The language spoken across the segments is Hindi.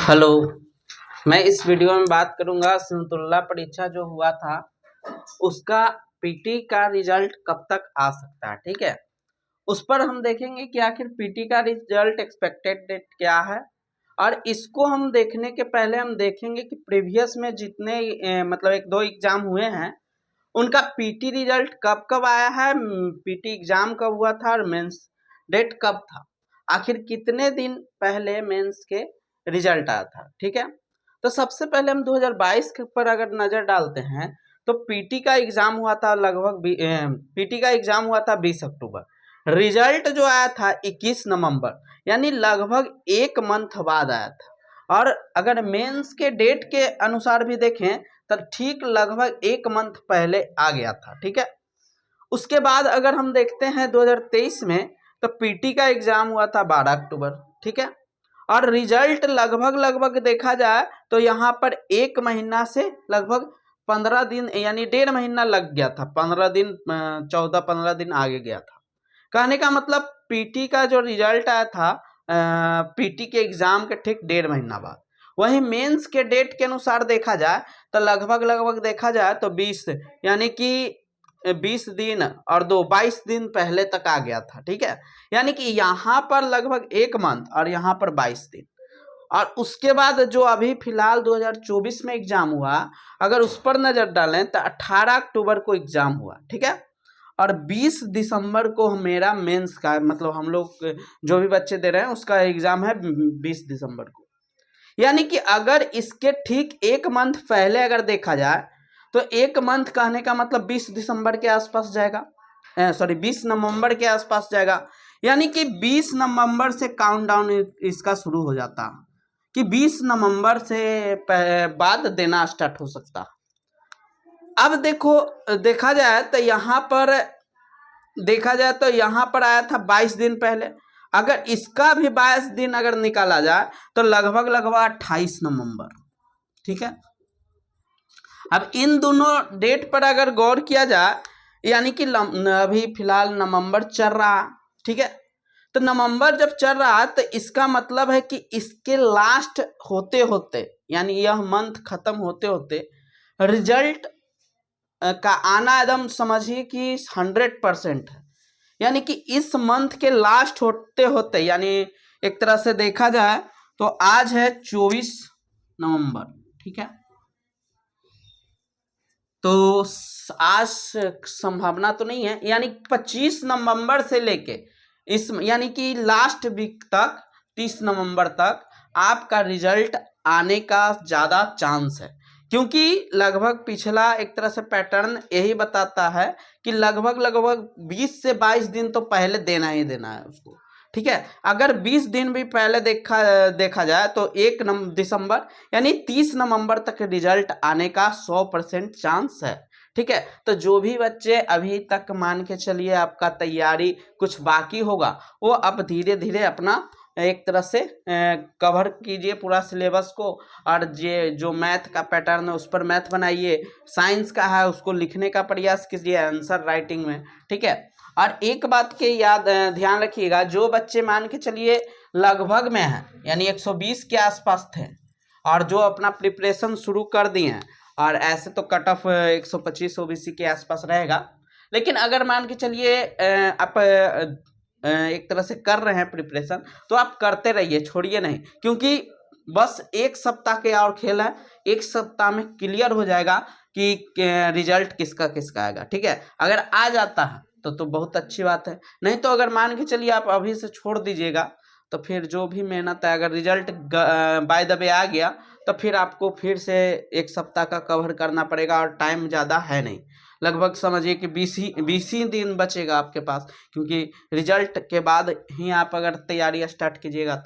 हेलो। मैं इस वीडियो में बात करूंगा सिमतुल्ला परीक्षा जो हुआ था उसका पीटी का रिजल्ट कब तक आ सकता है। ठीक है, उस पर हम देखेंगे कि आखिर पीटी का रिजल्ट एक्सपेक्टेड डेट क्या है। और इसको हम देखने के पहले हम देखेंगे कि प्रीवियस में जितने मतलब एक दो एग्जाम हुए हैं उनका पीटी रिजल्ट कब कब आया है, पीटी एग्जाम कब हुआ था और मेंस डेट कब था, आखिर कितने दिन पहले मेंस के रिजल्ट आया था। ठीक है, तो सबसे पहले हम 2022 के ऊपर अगर नजर डालते हैं तो पीटी का एग्जाम हुआ था पीटी का एग्जाम हुआ था 20 अक्टूबर। रिजल्ट जो आया था 21 नवंबर, यानी लगभग एक मंथ बाद आया था। और अगर मेंस के डेट के अनुसार भी देखें तो ठीक लगभग एक मंथ पहले आ गया था। ठीक है, उसके बाद अगर हम देखते हैं 2023 में तो पीटी का एग्जाम हुआ था 12 अक्टूबर। ठीक है, और रिजल्ट लगभग देखा जाए तो यहाँ पर एक महीना से लगभग 15 दिन यानी 1.5 महीना लग गया था। 15 दिन 14-15 दिन आगे गया था। कहने का मतलब पीटी का जो रिजल्ट आया था पीटी के एग्जाम के ठीक 1.5 महीना बाद। वहीं मेंस के डेट के अनुसार देखा जाए तो लगभग देखा जाए तो 20 यानी कि 20 दिन और 22 दिन पहले तक आ गया था। ठीक है, यानी कि यहाँ पर लगभग एक मंथ और यहाँ पर 22 दिन। और उसके बाद जो अभी फिलहाल 2024 में एग्जाम हुआ, अगर उस पर नजर डालें तो 18 अक्टूबर को एग्जाम हुआ। ठीक है, और 20 दिसंबर को मेरा मेंस का मतलब हम लोग जो भी बच्चे दे रहे हैं उसका एग्जाम है 20 दिसंबर को। यानी कि अगर इसके ठीक एक मंथ पहले अगर देखा जाए तो एक मंथ कहने का मतलब 20 दिसंबर के आसपास जाएगा, 20 नवंबर के आसपास जाएगा। यानी कि 20 नवंबर से काउंटडाउन इसका शुरू हो जाता कि 20 नवंबर से बाद देना स्टार्ट हो सकता। अब देखो देखा जाए तो यहाँ पर आया था 22 दिन पहले। अगर इसका भी 22 दिन अगर निकाला जाए तो लगभग 28 नवंबर। ठीक है, अब इन दोनों डेट पर अगर गौर किया जाए, यानी कि अभी फिलहाल नवंबर चल रहा। ठीक है, तो नवंबर जब चल रहा तो इसका मतलब है कि इसके लास्ट होते होते यानी यह मंथ खत्म होते होते रिजल्ट का आना एकदम समझिए कि 100% है। यानी कि इस मंथ के लास्ट होते होते यानी एक तरह से देखा जाए तो आज है 24 नवंबर। ठीक है, तो आज संभावना तो नहीं है, यानी 25 नवंबर से लेके इस यानी कि लास्ट वीक तक 30 नवंबर तक आपका रिजल्ट आने का ज़्यादा चांस है। क्योंकि लगभग पिछला एक तरह से पैटर्न यही बताता है कि लगभग 20 से 22 दिन तो पहले देना ही देना है उसको। ठीक है, अगर 20 दिन भी पहले देखा जाए तो 1 दिसंबर यानी 30 नवंबर तक रिजल्ट आने का 100% चांस है। ठीक है, तो जो भी बच्चे अभी तक मान के चलिए आपका तैयारी कुछ बाकी होगा वो अब धीरे धीरे अपना एक तरह से कवर कीजिए पूरा सिलेबस को। और ये जो मैथ का पैटर्न है उस पर मैथ बनाइए, साइंस का है उसको लिखने का प्रयास कीजिए आंसर राइटिंग में। ठीक है, और एक बात के ध्यान रखिएगा, जो बच्चे मान के चलिए लगभग में है यानी 120 के आसपास थे और जो अपना प्रिपरेशन शुरू कर दिए हैं, और ऐसे तो कट ऑफ 125 ओबीसी के आसपास रहेगा। लेकिन अगर मान के चलिए आप एक तरह से कर रहे हैं प्रिपरेशन तो आप करते रहिए, छोड़िए नहीं, क्योंकि बस एक सप्ताह के और खेल है। एक सप्ताह में क्लियर हो जाएगा कि रिजल्ट किसका किसका आएगा। ठीक है, अगर आ जाता है तो बहुत अच्छी बात है, नहीं तो अगर मान के चलिए आप अभी से छोड़ दीजिएगा तो फिर जो भी मेहनत है अगर रिजल्ट बाय द वे आ गया तो फिर आपको फिर से एक सप्ताह का कवर करना पड़ेगा और टाइम ज़्यादा है नहीं। लगभग समझिए कि 20 ही दिन बचेगा आपके पास, क्योंकि रिजल्ट के बाद ही आप अगर तैयारी स्टार्ट कीजिएगा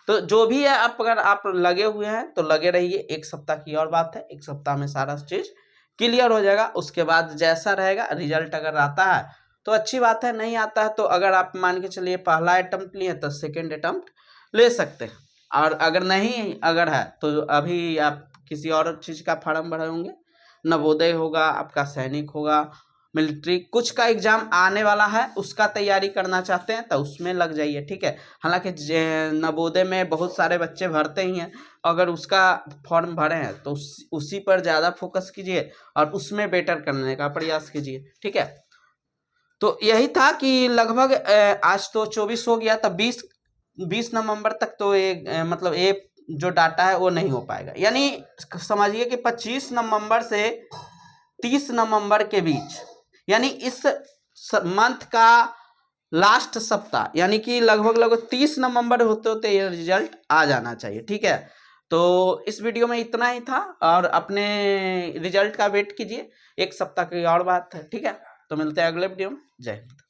तो जो भी है आप अगर आप लगे हुए हैं तो लगे रहिए। एक सप्ताह की और बात है, एक सप्ताह में सारा चीज़ क्लियर हो जाएगा। उसके बाद जैसा रहेगा रिजल्ट अगर आता है तो अच्छी बात है, नहीं आता है तो अगर आप मान के चलिए पहला अटेम्प्ट लिए तो सेकेंड अटेम्प्ट ले सकते हैं। और अगर नहीं अगर है तो अभी आप किसी और चीज़ का फार्म भरे होंगे, नवोदय होगा, आपका सैनिक होगा, मिलिट्री कुछ का एग्जाम आने वाला है, उसका तैयारी करना चाहते हैं तो उसमें लग जाइए, ठीक है। हालांकि नवोदय में बहुत सारे बच्चे भरते ही हैं, अगर उसका फॉर्म भरे हैं तो उसी पर ज़्यादा फोकस कीजिए और उसमें बेटर करने का प्रयास कीजिए, ठीक है। तो यही था कि लगभग आज तो 24 हो गया, तब 20 नवंबर तक तो मतलब ये जो डाटा है वो नहीं हो पाएगा, यानी समझिए कि 25 नवंबर से 30 नवंबर के बीच, यानी इस मंथ का लास्ट सप्ताह, यानी कि लगभग 30 नवंबर होते होते ये रिजल्ट आ जाना चाहिए, ठीक है। तो इस वीडियो में इतना ही था, और अपने रिजल्ट का वेट कीजिए, एक सप्ताह की और बात है, ठीक है। तो मिलते हैं अगले वीडियो में। जय हिंद।